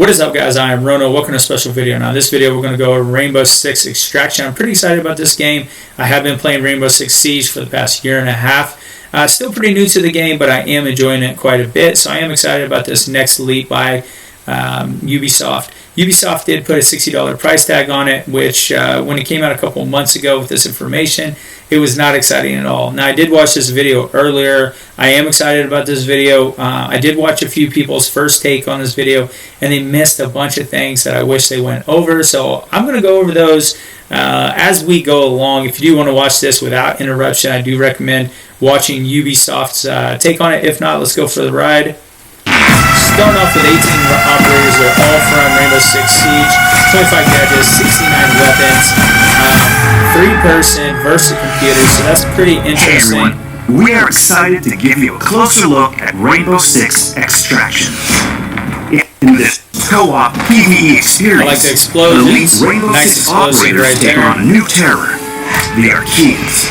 What is up, guys? I am Rono. Welcome to a special video. Now, in this video, we're going to go over Rainbow Six Extraction. I'm pretty excited about this game. I have been playing Rainbow Six Siege for the past year and a half. Still pretty new to the game, but I am enjoying it quite a bit. So I am excited about this next leap by Ubisoft. Ubisoft did put a $60 price tag on it, which when it came out a couple months ago with this information, it was not exciting at all. Now, I did watch this video earlier. I am excited about this video. I did watch a few people's first take on this video, and they missed a bunch of things that I wish they went over. So I'm going to go over those as we go along. If you do want to watch this without interruption, I do recommend watching Ubisoft's take on it. If not, let's go for the ride. Starting off with 18 operators. They're all from Rainbow Six Siege. 25 gadgets, 69 weapons, 3-person versus computer, so that's pretty interesting. Hey everyone, we are excited to give you a closer look at Rainbow Six Extraction. In this co-op PvE experience, I like the explosions. The Rainbow Nice Six operators right take there. on a new terror, the Archeans.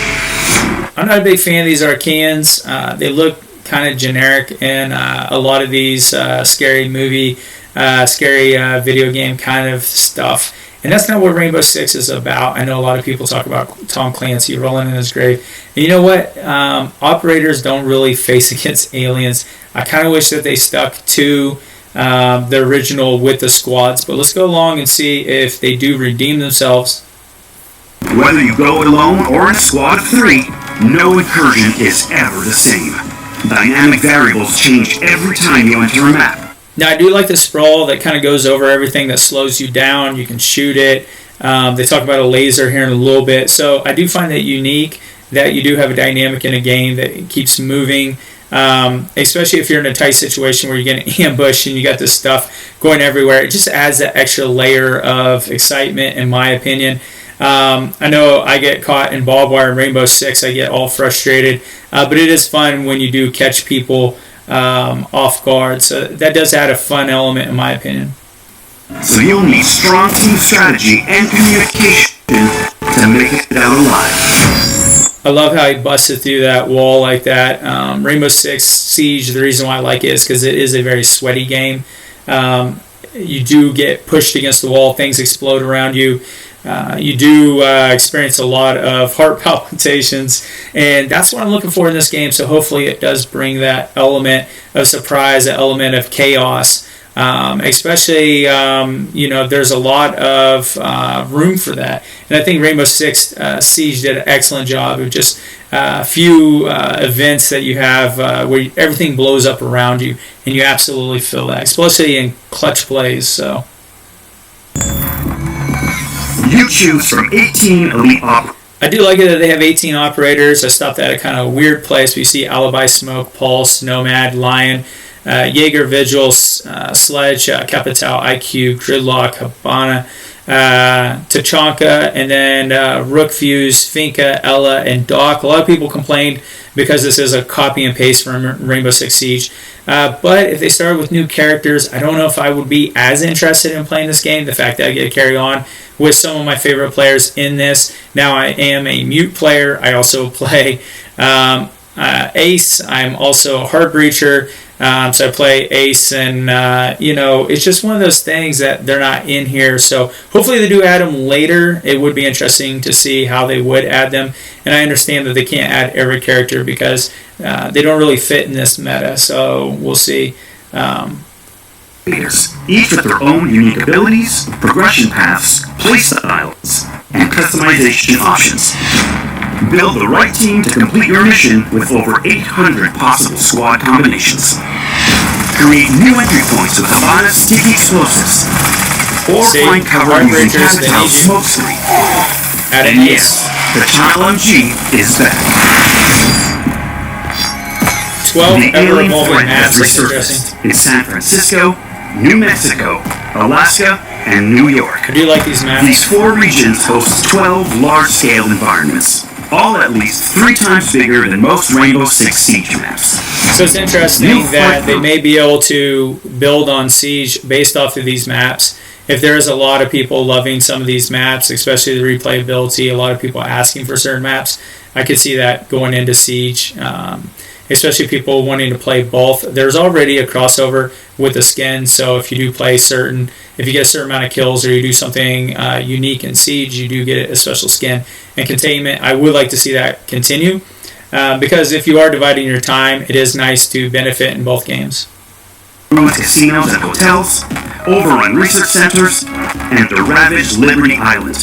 I'm not a big fan of these Archeans. They look kind of generic in a lot of these scary video game kind of stuff. And that's not what Rainbow Six is about. I know a lot of people talk about Tom Clancy rolling in his grave. And you know what? Operators don't really face against aliens. I kind of wish that they stuck to the original with the squads. But let's go along and see if they do redeem themselves. Whether you go alone or in a squad of 3, no incursion is ever the same. Dynamic variables change every time you enter a map. Now, I do like the sprawl that kind of goes over everything that slows you down. You can shoot it. They talk about a laser here in a little bit. So I do find that unique that you do have a dynamic in a game that keeps moving, especially if you're in a tight situation where you're getting ambushed and you got this stuff going everywhere. It just adds that extra layer of excitement, in my opinion. I know I get caught in barbed wire in Rainbow Six. I get all frustrated. But it is fun when you do catch people off guard. So that does add a fun element, in my opinion. So you'll need strong team strategy and communication to make it out alive. I love how he busted through that wall like that. Rainbow Six Siege, the reason why I like it is because it is a very sweaty game. You do get pushed against the wall. Things explode around you. You do experience a lot of heart palpitations, and that's what I'm looking for in this game. So hopefully it does bring that element of surprise, that element of chaos, especially there's a lot of room for that. And I think Rainbow Six Siege did an excellent job of just a few events that you have where everything blows up around you, and you absolutely feel that, especially in clutch plays. So you choose from 18 elite operators. I do like it that they have 18 operators. I stopped at a kind of weird place. We see Alibi, Smoke, Pulse, Nomad, Lion, Jaeger, Vigil, Sledge, Capital, IQ, Gridlock, Habana, Tachanka, and then Rook, Fuse, Finka, Ella, and Doc. A lot of people complained because this is a copy and paste from Rainbow Six Siege. But if they started with new characters, I don't know if I would be as interested in playing this game. The fact that I get to carry on with some of my favorite players in this. Now, I am a mute player. I also play Ace. I'm also a Heart Breacher. So I play Ace, and it's just one of those things that they're not in here. So hopefully they do add them later. It would be interesting to see how they would add them. And I understand that they can't add every character because they don't really fit in this meta. So we'll see. Each with their own unique abilities, progression paths, playstyles, and customization options. Build the right team to complete your mission with over 800 possible squad combinations. Create new entry points with Habana's sticky explosives. Or find cover using Capital's smoke screen. And yes, the Channel MG is back. 12 the alien threat has resurfaced in San Francisco, New Mexico, Alaska, and New York. I do like these maps. These 4 regions host 12 large-scale environments, all at least 3 times bigger than most Rainbow Six Siege maps. So it's interesting that they may be able to build on Siege based off of these maps. If there is a lot of people loving some of these maps, especially the replayability, a lot of people asking for certain maps, I could see that going into Siege. especially people wanting to play both. There's already a crossover with the skin, so if you do play if you get a certain amount of kills or you do something unique in Siege, you do get a special skin. And Containment, I would like to see that continue, because if you are dividing your time, it is nice to benefit in both games. Casinos and hotels, overrun research centers, and the ravaged Liberty Island,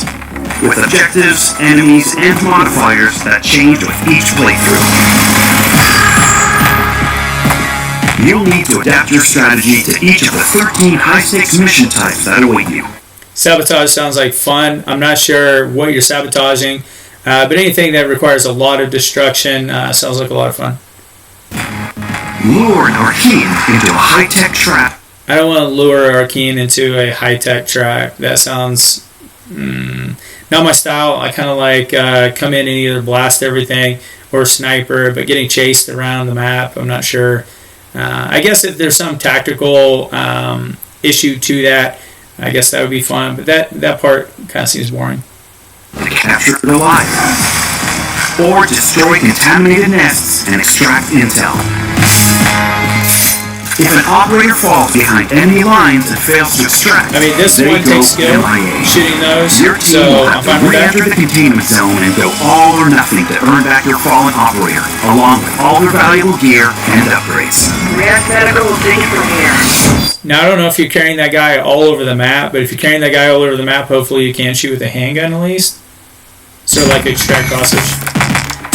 with objectives, enemies, and modifiers that change with each playthrough. You'll need to adapt your strategy to each of the 13 high-stakes mission types that await you. Sabotage sounds like fun. I'm not sure what you're sabotaging, but anything that requires a lot of destruction sounds like a lot of fun. Lure an Arkean into a high-tech trap. I don't want to lure Arkean into a high-tech trap. That sounds not my style. I kind of like come in and either blast everything or sniper, but getting chased around the map, I'm not sure. I guess if there's some tactical issue to that, I guess that would be fun, but that part kind of seems boring. Capture it alive. Or destroy contaminated nests and extract intel. If an operator falls behind enemy lines and fails to extract, I mean, this one takes skill, shooting those, so I'm fine with that. Re-enter the containment zone and go all or nothing to earn back your fallen operator, along with all their valuable gear and upgrades. React Medical will take it from here. Now, I don't know if you're carrying that guy all over the map, but if you're carrying that guy all over the map, hopefully you can shoot with a handgun at least. Sort of like extract hostage.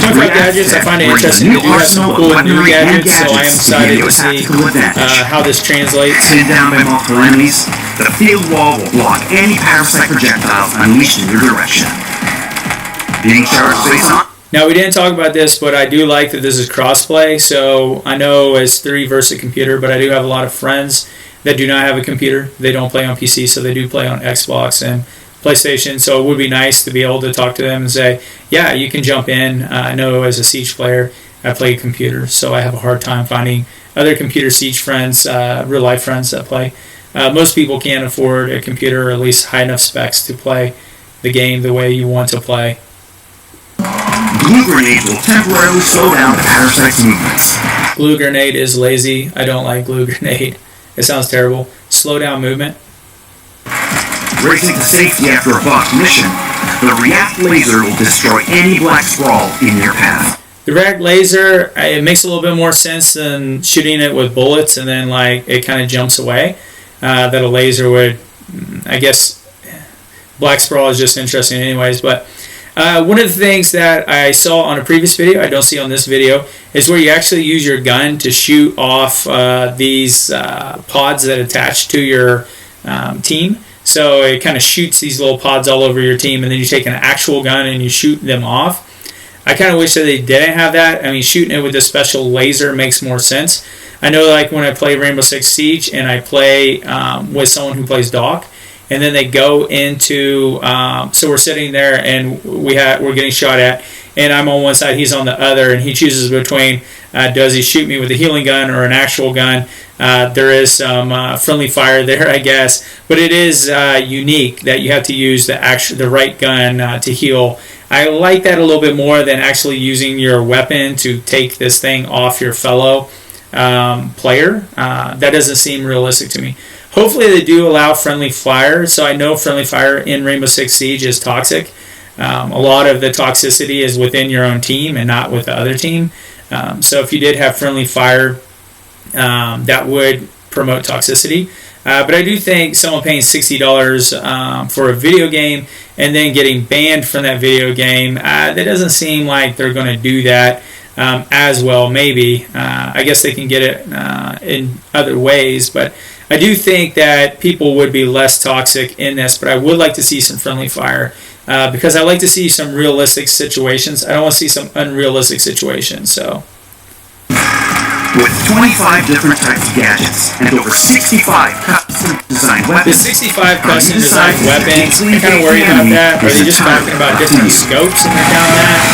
25 gadgets, I find it interesting. They do have some cool new gadgets, so I am excited to see how this translates. Pinned down by multiple enemies, the field wall will block any parasite projectiles unleashed in your direction. Being charged based on... Now, we didn't talk about this, but I do like that this is crossplay, so I know it's 3 versus a computer, but I do have a lot of friends that do not have a computer. They don't play on PC, so they do play on Xbox and PlayStation, so it would be nice to be able to talk to them and say, yeah, you can jump in. I know as a Siege player, I play computer, so I have a hard time finding other computer Siege friends, real-life friends that play. Most people can't afford a computer, or at least high enough specs to play the game the way you want to play. Glue grenade will temporarily slow down the parasite's movements. Glue grenade is lazy. I don't like glue grenade. It sounds terrible. Slow down movement. Racing to safety after a botched mission, the React Laser will destroy any black sprawl in your path. The React Laser, it makes a little bit more sense than shooting it with bullets and then like it kind of jumps away. That a laser would, I guess, black sprawl is just interesting anyways. But one of the things that I saw on a previous video, I don't see on this video, is where you actually use your gun to shoot off these pods that attach to your team. So it kind of shoots these little pods all over your team, and then you take an actual gun and you shoot them off. I kind of wish that they didn't have that. I mean, shooting it with this special laser makes more sense. I know, like when I play Rainbow Six Siege and I play with someone who plays Doc, and then they go into, so we're sitting there and we're getting shot at, and I'm on one side, he's on the other, and he chooses between does he shoot me with a healing gun or an actual gun. There is some friendly fire there, I guess, but it is unique that you have to use the right gun to heal. I like that a little bit more than actually using your weapon to take this thing off your fellow player. That doesn't seem realistic to me. Hopefully they do allow friendly fire. So I know friendly fire in Rainbow Six Siege is toxic. A lot of the toxicity is within your own team and not with the other team. So if you did have friendly fire, that would promote toxicity. But I do think someone paying $60 for a video game and then getting banned from that video game, that doesn't seem like they're going to do that as well. Maybe. I guess they can get it in other ways, but I do think that people would be less toxic in this, but I would like to see some friendly fire because I like to see some realistic situations. I don't want to see some unrealistic situations. So. With 25 different types of gadgets and over 65 custom-designed weapons. The 65 custom-designed weapons, I'm kind of worried about that. Are they just talking about different scopes and they're down that?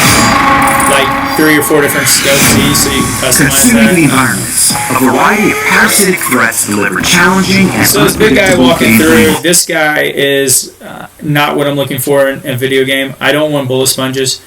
Like 3 or 4 different scopes each so you can customize that? The environments, a variety of parasitic threats deliver challenging and so this big guy walking through, this guy is not what I'm looking for in a video game. I don't want bullet sponges.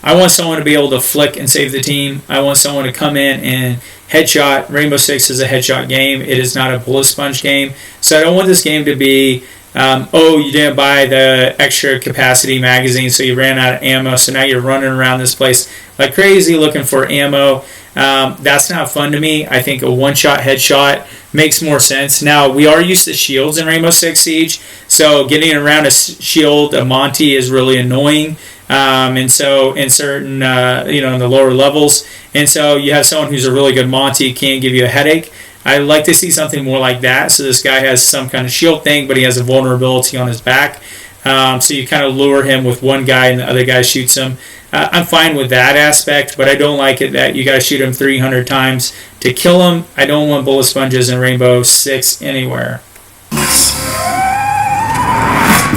I want someone to be able to flick and save the team. I want someone to come in and headshot. Rainbow Six is a headshot game. It is not a bullet sponge game. So I don't want this game to be, you didn't buy the extra capacity magazine, so you ran out of ammo, so now you're running around this place like crazy looking for ammo. That's not fun to me. I think a one-shot headshot makes more sense. Now, we are used to shields in Rainbow Six Siege, so getting around a shield, a Monty, is really annoying. And so in certain, in the lower levels, and so you have someone who's a really good Monty can give you a headache. I'd like to see something more like that. So this guy has some kind of shield thing, but he has a vulnerability on his back. So you kind of lure him with one guy and the other guy shoots him. I'm fine with that aspect, but I don't like it that you got to shoot him 300 times to kill him. I don't want bullet sponges in Rainbow Six anywhere.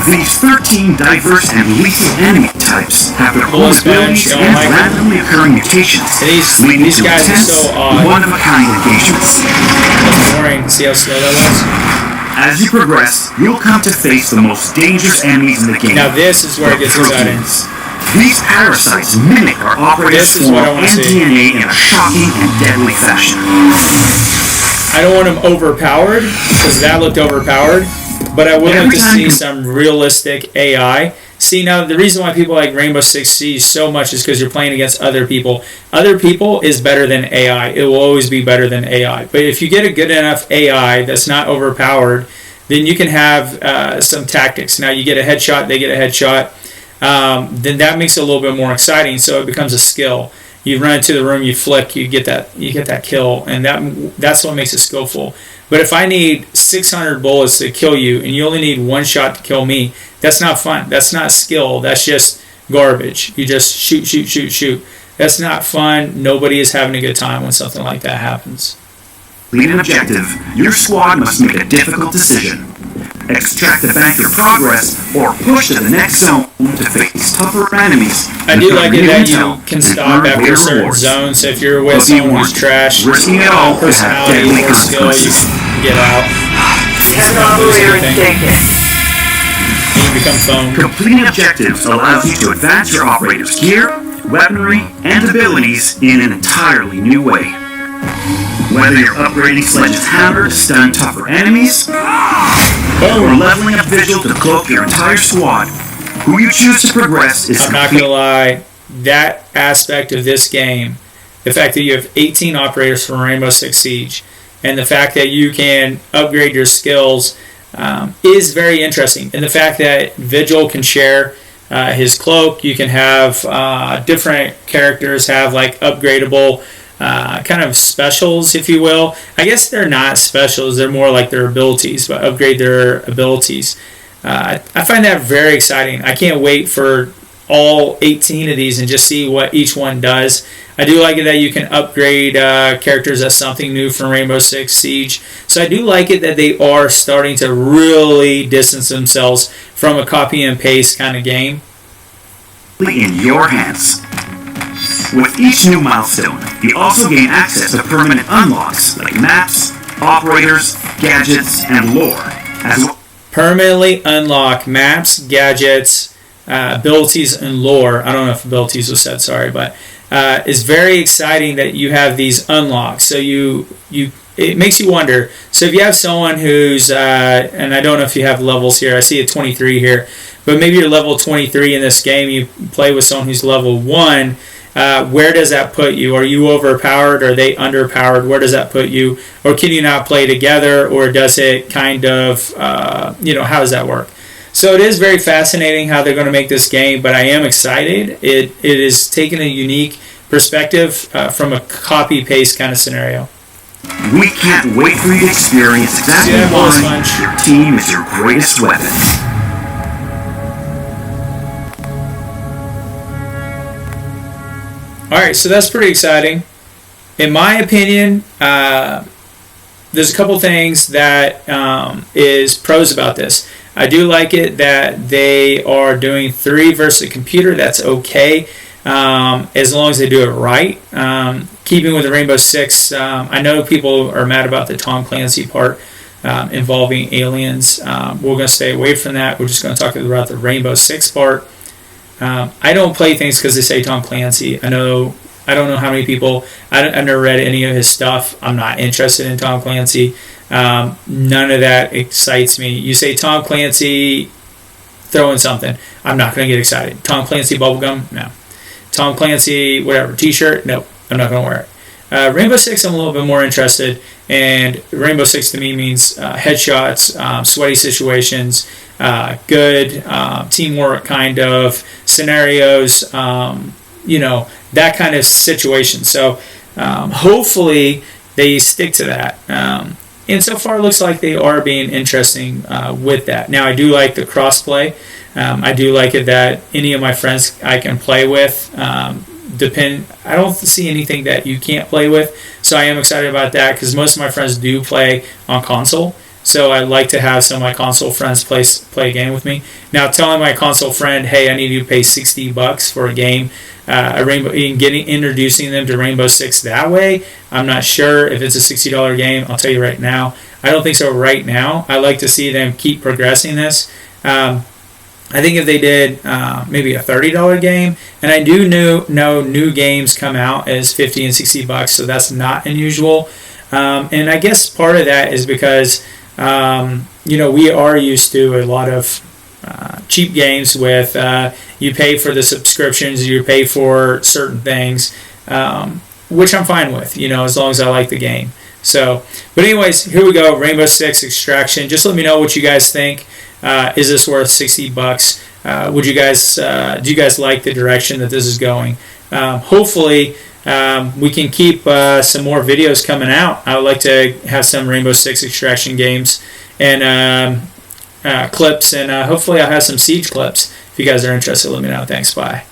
These 13 diverse and lethal enemy types have their own abilities and randomly occurring mutations, leading to intense, one-of-a-kind engagements. That's boring. See how slow that was? As you progress, you'll come to face the most dangerous enemies in the game. Now this is where it gets exciting. These parasites mimic our operator's form and DNA in a shocking and deadly fashion. I don't want them overpowered, because that looked overpowered. But I would like to see some realistic AI. See, now the reason why people like Rainbow Six Siege so much is because you're playing against other people. Other people is better than AI. It will always be better than AI. But if you get a good enough AI that's not overpowered, then you can have some tactics. Now you get a headshot, they get a headshot. Then that makes it a little bit more exciting. So it becomes a skill. You run into the room, you flick, you get that kill, and that's what makes it skillful. But if I need 600 bullets to kill you and you only need one shot to kill me, that's not fun. That's not skill. That's just garbage. You just shoot, shoot, shoot, shoot. That's not fun. Nobody is having a good time when something like that happens. Lead an objective. Your squad must make a difficult decision. Extract the bank your progress or push to the next zone to face tougher enemies. I do like it that you can stop after a certain zone, so if you're with someone who's trash, risking it all personality or skill, you can get out. Have an operator and take it. You become foam. Completing objectives allows you to advance your operator's gear, weaponry, and abilities in an entirely new way. Whether you're upgrading Sledge's hammer to stun tougher enemies, or leveling up Vigil to cloak your entire squad, who you choose to progress is I'm not going to lie, that aspect of this game, the fact that you have 18 operators from Rainbow Six Siege, and the fact that you can upgrade your skills is very interesting. And the fact that Vigil can share his cloak, you can have different characters have like upgradable kind of specials, if you will. I guess they're not specials, they're more like their abilities, but upgrade their abilities. I find that very exciting. I can't wait for all 18 of these and just see what each one does. I do like it that you can upgrade characters. That's something new from Rainbow Six Siege. So I do like it that they are starting to really distance themselves from a copy and paste kind of game. In your hands. With each new milestone, you also gain access to permanent unlocks like maps, operators, gadgets, and lore. As well. Permanently unlock maps, gadgets, abilities, and lore. I don't know if abilities was said, sorry, but it's very exciting that you have these unlocks. So it makes you wonder. So if you have someone who's, and I don't know if you have levels here, I see a 23 here, but maybe you're level 23 in this game, you play with someone who's level 1, where does that put you? Are you overpowered? Are they underpowered? Where does that put you? Or can you not play together? Or does it kind of, how does that work? So it is very fascinating how they're going to make this game, but I am excited. It is taking a unique perspective from a copy-paste kind of scenario. We can't wait for you to experience exactly why your team is your greatest weapon. Alright, so that's pretty exciting. In my opinion, there's a couple things that is pros about this. I do like it that they are doing 3 versus a computer. That's okay, as long as they do it right. Keeping with the Rainbow Six, I know people are mad about the Tom Clancy part involving aliens. We're going to stay away from that. We're just going to talk about the Rainbow Six part. I don't play things because they say Tom Clancy. I don't know how many people. I've never read any of his stuff. I'm not interested in Tom Clancy. None of that excites me. You say Tom Clancy, throw in something. I'm not going to get excited. Tom Clancy bubblegum? No. Tom Clancy, whatever, t-shirt? Nope. I'm not going to wear it. Rainbow Six, I'm a little bit more interested. And Rainbow Six to me means headshots, sweaty situations, good teamwork kind of scenarios, that kind of situation. So hopefully they stick to that. And so far it looks like they are being interesting with that. Now I do like the crossplay. I do like it that any of my friends I can play with. I don't see anything that you can't play with, so I am excited about that because most of my friends do play on console. So I like to have some of my console friends play a game with me. Now, telling my console friend, "Hey, I need you to pay $60 for a game," introducing them to Rainbow Six that way, I'm not sure if it's a $60 game. I'll tell you right now, I don't think so right now. I like to see them keep progressing this. I think if they did maybe a $30 game, and I do know new games come out as $50 and $60, so that's not unusual. And I guess part of that is because we are used to a lot of cheap games with you pay for the subscriptions, you pay for certain things, which I'm fine with, as long as I like the game. So, but anyways, here we go, Rainbow Six Extraction. Just let me know what you guys think. Is this worth $60? Do you guys like the direction that this is going? Hopefully, we can keep some more videos coming out. I would like to have some Rainbow Six Extraction games and clips, and hopefully I'll have some Siege clips. If you guys are interested, let me know. Thanks, bye.